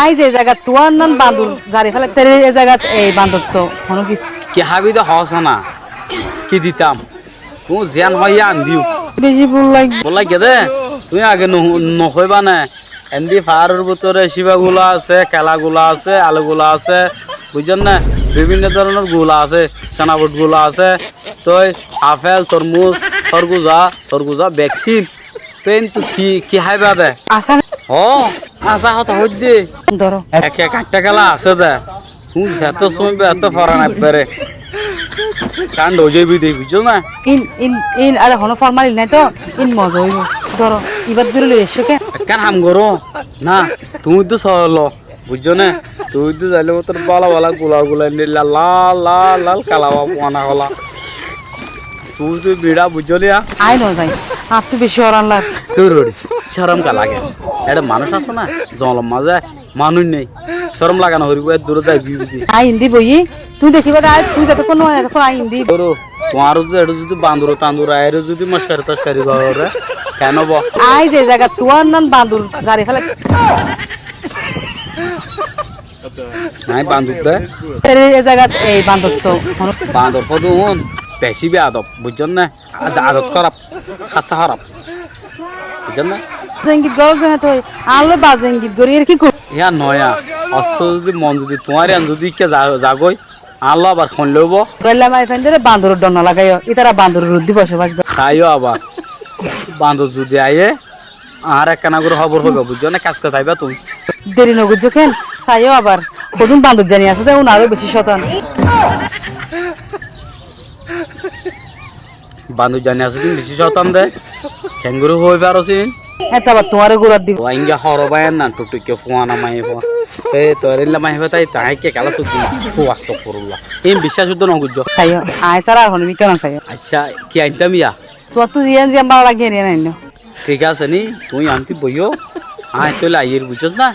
I যে জায়গা তোয়ার নান বান্দর জারি ফেলে তেরে এই জায়গা এই বান্দর তো কোনো কিছু কি হাবি তো হস না কি দিতাম তুই জ্যান হইয়া আন দিও বেশি ভুল লাগে বলাই কে দে তুই আগে নকইবা না এমনি ফায়ারের ভিতরে শিবাগুলা আছে কেলাগুলা আছে আলুগুলা আছে বুঝছেন না বিভিন্ন ধরনের গুলা আছে সানাবুট গুলা আছে তুই আপেল তরমুজ তরগুজা ব্যক্তিন তুই তো কি হাইবা দে আশা ও আশা হতো হইতে ধরো একে কাটটা গেলা আছে দে তুই যত সময় এত ফরা না পেরে কাণ্ড হয়ে যাবি দেই বুঝছো না ইন ইন ইন আরে হনো ফরমালি নাই তো ইন মজা হইব ধরো ইবাদ দূরে লই এসো কে কেন হাম করো না তুই তো সহল বুঝছো না তুই তো যাইলে তোর বালা গুলা নীলা লাল কালা পানা হলা তুই বিড়া বুঝলিয়া আই ন যাই আপনি বেশি অরান লাগ তোর শরম কা লাগে এটা মানুষ আছে না জলম মাঝে মানুষ নেই শরম লাগানো হরিব দূরে যাই বিবি আই হিন্দি বই তুই দেখিবা আই তুই যত কোন এখন আই হিন্দি তোর তোমার যদি বান্দর তান্দুর আয়ের যদি মস্কারি তস্কারি করে কেন ব আই যে জায়গা তোয়ার নান বান্দর জারি ফেলে নাই বান্দর দে তেরে এই জায়গা এই বান্দর তো বান্দর পদুন বেশি আদব বুঝছেন না আদত খারাপ খাসা খারাপ বুঝছেন না জেঙ্গিত গর গনে তো আলো বাজেঙ্গিত গরি এর কি কর ইয়া নয়া অস্ত্র যদি মন যদি তোমার যদি কে জাগই আল্লাহ আবার খন লব কইলা মাই ফেন্দরে বান্দর ডন লাগাইও ইতারা বান্দর রুদ্ধি বসে বসবে খাইও আবার বান্দর যদি আয়ে আর একখানা করে খবর হবে বুঝছো না কাজকে থাইবা তুমি দেরি নগুজ কেন চাইও আবার কদিন বান্দর জানি আছে তো আরো বেশি শতান বান্দর জানি আছে তুমি বেশি শতান দে খেঙ্গুরু হয়ে পারছিন এটা আবার তোমারে গুড়াত দিব ওয়াইঙ্গা হরবায় না টুটুকে ফোয়ানা মাইব এ তোরেলা মাইব তাই কে কালা তো তুই আস্ত করলা এই বিশ্বাস তো নগুজ চাইও আই সারা আর হনমি কেন চাইও আচ্ছা কি আনতাম ইয়া তো তুই জিয়ান জিয়ান ভালো লাগে রে নাই ঠিক আছে নি তুই আনতি বইও আয় তোলে আইয়ের বুঝছস না